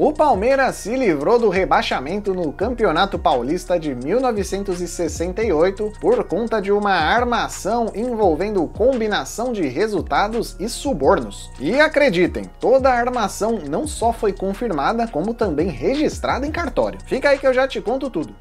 O Palmeiras se livrou do rebaixamento no Campeonato Paulista de 1968 por conta de uma armação envolvendo combinação de resultados e subornos. E acreditem, toda a armação não só foi confirmada, como também registrada em cartório. Fica aí que eu já te conto tudo.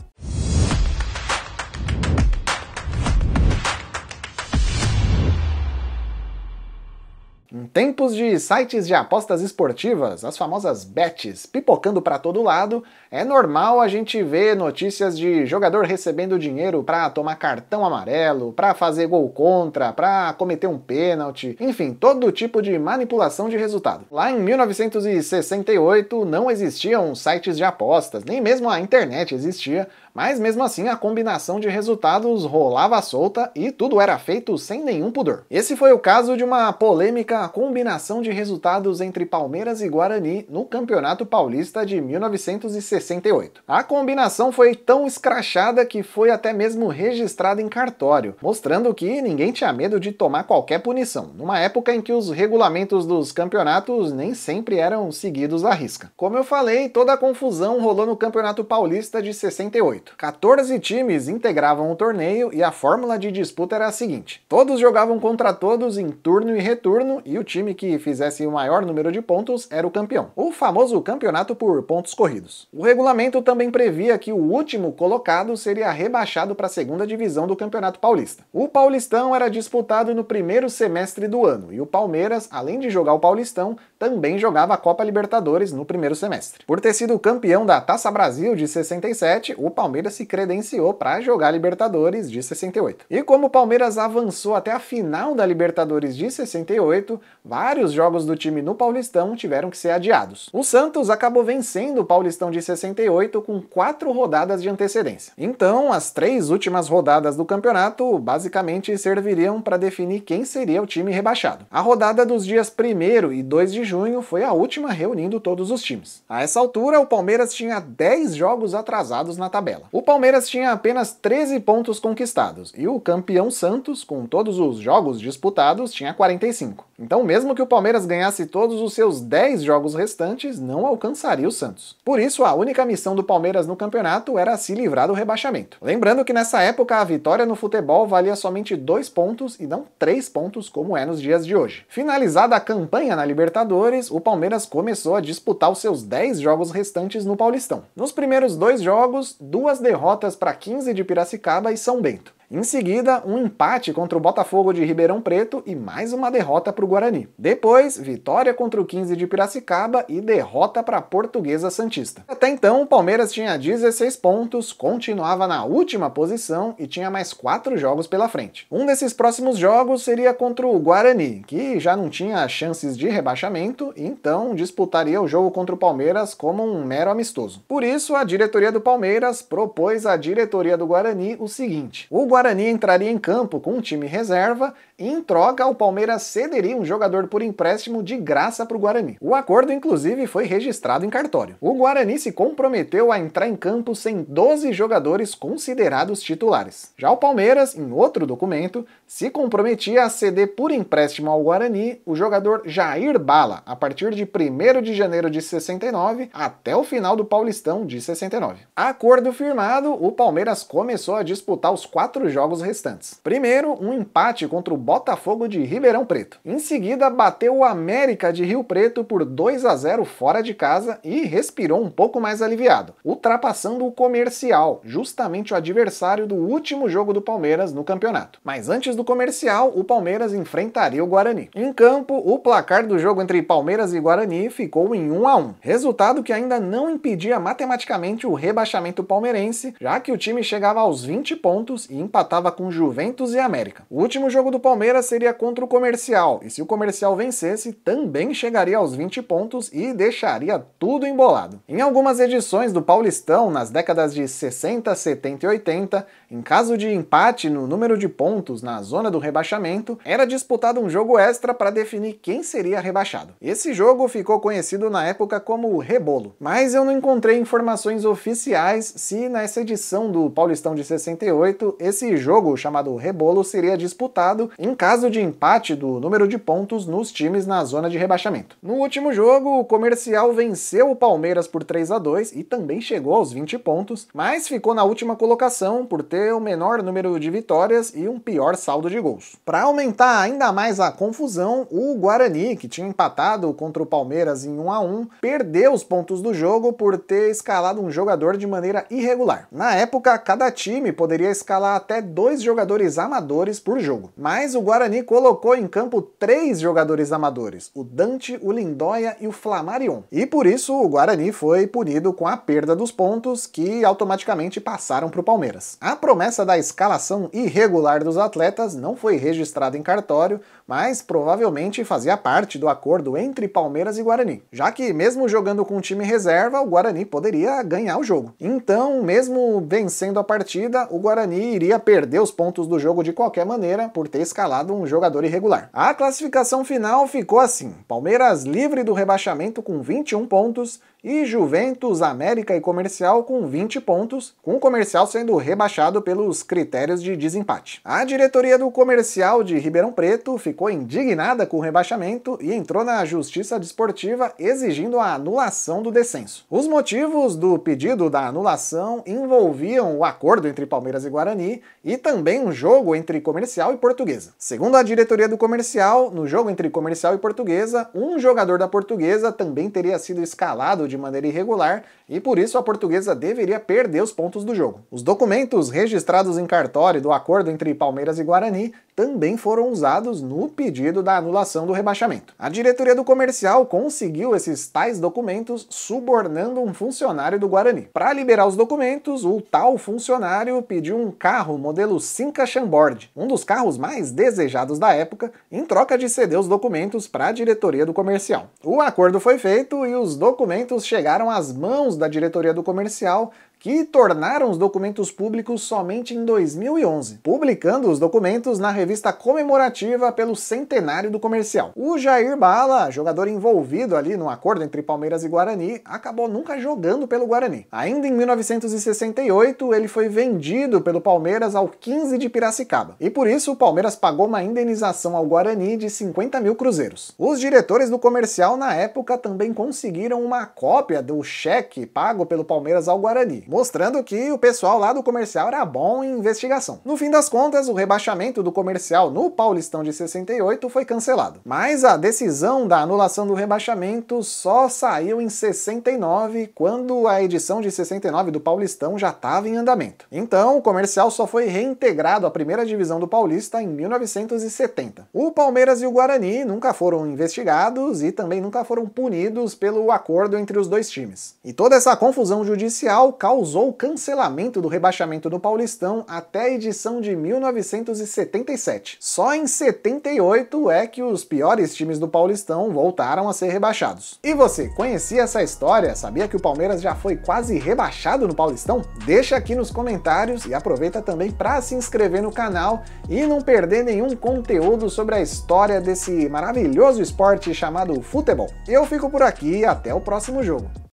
Em tempos de sites de apostas esportivas, as famosas bets pipocando para todo lado, é normal a gente ver notícias de jogador recebendo dinheiro para tomar cartão amarelo, para fazer gol contra, para cometer um pênalti, enfim, todo tipo de manipulação de resultado. Lá em 1968 não existiam sites de apostas, nem mesmo a internet existia, mas mesmo assim a combinação de resultados rolava solta e tudo era feito sem nenhum pudor. Esse foi o caso de uma polêmica combinação de resultados entre Palmeiras e Guarani no Campeonato Paulista de 1968. A combinação foi tão escrachada que foi até mesmo registrada em cartório, mostrando que ninguém tinha medo de tomar qualquer punição, numa época em que os regulamentos dos campeonatos nem sempre eram seguidos à risca. Como eu falei, toda a confusão rolou no Campeonato Paulista de 68. 14 times integravam o torneio e a fórmula de disputa era a seguinte: todos jogavam contra todos em turno e retorno e o time que fizesse o maior número de pontos era o campeão. O famoso campeonato por pontos corridos. O regulamento também previa que o último colocado seria rebaixado para a segunda divisão do Campeonato Paulista. O Paulistão era disputado no primeiro semestre do ano e o Palmeiras, além de jogar o Paulistão, também jogava a Copa Libertadores no primeiro semestre. Por ter sido campeão da Taça Brasil de 67, o Palmeiras se credenciou para jogar a Libertadores de 68. E como o Palmeiras avançou até a final da Libertadores de 68, vários jogos do time no Paulistão tiveram que ser adiados. O Santos acabou vencendo o Paulistão de 68 com 4 rodadas de antecedência. Então, as 3 últimas rodadas do campeonato basicamente serviriam para definir quem seria o time rebaixado. A rodada dos dias 1º e 2 de junho foi a última reunindo todos os times. A essa altura, o Palmeiras tinha 10 jogos atrasados na tabela. O Palmeiras tinha apenas 13 pontos conquistados e o campeão Santos, com todos os jogos disputados, tinha 45. Então, mesmo que o Palmeiras ganhasse todos os seus 10 jogos restantes, não alcançaria o Santos. Por isso, a única missão do Palmeiras no campeonato era se livrar do rebaixamento. Lembrando que nessa época a vitória no futebol valia somente 2 pontos e não 3 pontos como é nos dias de hoje. Finalizada a campanha na Libertadores, o Palmeiras começou a disputar os seus 10 jogos restantes no Paulistão. Nos primeiros 2 jogos, 2 derrotas para 15 de Piracicaba e São Bento. Em seguida, um empate contra o Botafogo de Ribeirão Preto e mais uma derrota para o Guarani. Depois, vitória contra o 15 de Piracicaba e derrota para a Portuguesa Santista. Até então, o Palmeiras tinha 16 pontos, continuava na última posição e tinha mais 4 jogos pela frente. Um desses próximos jogos seria contra o Guarani, que já não tinha chances de rebaixamento, e então disputaria o jogo contra o Palmeiras como um mero amistoso. Por isso, a diretoria do Palmeiras propôs à diretoria do Guarani o seguinte: o Guarani entraria em campo com um time reserva e, em troca, o Palmeiras cederia um jogador por empréstimo de graça para o Guarani. O acordo, inclusive, foi registrado em cartório. O Guarani se comprometeu a entrar em campo sem 12 jogadores considerados titulares. Já o Palmeiras, em outro documento, se comprometia a ceder por empréstimo ao Guarani o jogador Jair Bala, a partir de 1º de janeiro de 69 até o final do Paulistão de 69. Acordo firmado, o Palmeiras começou a disputar os 4 jogos restantes. Primeiro, um empate contra o Botafogo de Ribeirão Preto. Em seguida, bateu o América de Rio Preto por 2-0 fora de casa e respirou um pouco mais aliviado, ultrapassando o Comercial, justamente o adversário do último jogo do Palmeiras no campeonato. Mas antes do Comercial, o Palmeiras enfrentaria o Guarani. Em campo, o placar do jogo entre Palmeiras e Guarani ficou em 1-1, resultado que ainda não impedia matematicamente o rebaixamento palmeirense, já que o time chegava aos 20 pontos e empatava com Juventus e América. O último jogo do Palmeiras seria contra o Comercial, e se o Comercial vencesse, também chegaria aos 20 pontos e deixaria tudo embolado. Em algumas edições do Paulistão, nas décadas de 60, 70 e 80, em caso de empate no número de pontos na zona do rebaixamento, era disputado um jogo extra para definir quem seria rebaixado. Esse jogo ficou conhecido na época como o Rebolo, mas eu não encontrei informações oficiais se nessa edição do Paulistão de 68 esse esse jogo, chamado Rebolo, seria disputado em caso de empate do número de pontos nos times na zona de rebaixamento. No último jogo, o Comercial venceu o Palmeiras por 3-2 e também chegou aos 20 pontos, mas ficou na última colocação por ter o menor número de vitórias e um pior saldo de gols. Para aumentar ainda mais a confusão, o Guarani, que tinha empatado contra o Palmeiras em 1-1, perdeu os pontos do jogo por ter escalado um jogador de maneira irregular. Na época, cada time poderia escalar até 2 jogadores amadores por jogo, mas o Guarani colocou em campo 3 jogadores amadores, o Dante, o Lindóia e o Flamarion. E por isso o Guarani foi punido com a perda dos pontos, que automaticamente passaram para o Palmeiras. A promessa da escalação irregular dos atletas não foi registrada em cartório, mas provavelmente fazia parte do acordo entre Palmeiras e Guarani, já que mesmo jogando com time reserva, o Guarani poderia ganhar o jogo. Então, mesmo vencendo a partida, o Guarani iria perder os pontos do jogo de qualquer maneira por ter escalado um jogador irregular. A classificação final ficou assim: Palmeiras livre do rebaixamento com 21 pontos e Juventus, América e Comercial com 20 pontos, com o Comercial sendo rebaixado pelos critérios de desempate. A diretoria do Comercial de Ribeirão Preto ficou indignada com o rebaixamento e entrou na Justiça Desportiva exigindo a anulação do descenso. Os motivos do pedido da anulação envolviam o acordo entre Palmeiras e Guarani e também um jogo entre Comercial e Portuguesa. Segundo a diretoria do Comercial, no jogo entre Comercial e Portuguesa, um jogador da Portuguesa também teria sido escalado de maneira irregular e por isso a Portuguesa deveria perder os pontos do jogo. Os documentos registrados em cartório do acordo entre Palmeiras e Guarani também foram usados no pedido da anulação do rebaixamento. A diretoria do Comercial conseguiu esses tais documentos subornando um funcionário do Guarani. Para liberar os documentos, o tal funcionário pediu um carro modelo Cinca Chambord, um dos carros mais desejados da época, em troca de ceder os documentos para a diretoria do Comercial. O acordo foi feito e os documentos chegaram às mãos da diretoria do Comercial, que tornaram os documentos públicos somente em 2011, publicando os documentos na revista comemorativa pelo centenário do Comercial. O Jair Bala, jogador envolvido ali no acordo entre Palmeiras e Guarani, acabou nunca jogando pelo Guarani. Ainda em 1968, ele foi vendido pelo Palmeiras ao 15 de Piracicaba, e por isso o Palmeiras pagou uma indenização ao Guarani de 50 mil cruzeiros. Os diretores do Comercial, na época, também conseguiram uma cópia do cheque pago pelo Palmeiras ao Guarani, mostrando que o pessoal lá do Comercial era bom em investigação. No fim das contas, o rebaixamento do Comercial no Paulistão de 68 foi cancelado. Mas a decisão da anulação do rebaixamento só saiu em 69, quando a edição de 69 do Paulistão já estava em andamento. Então, o Comercial só foi reintegrado à primeira divisão do Paulista em 1970. O Palmeiras e o Guarani nunca foram investigados e também nunca foram punidos pelo acordo entre os dois times. E toda essa confusão judicial causou o cancelamento do rebaixamento do Paulistão até a edição de 1977. Só em 78 é que os piores times do Paulistão voltaram a ser rebaixados. E você, conhecia essa história? Sabia que o Palmeiras já foi quase rebaixado no Paulistão? Deixa aqui nos comentários e aproveita também para se inscrever no canal e não perder nenhum conteúdo sobre a história desse maravilhoso esporte chamado futebol. Eu fico por aqui e até o próximo jogo.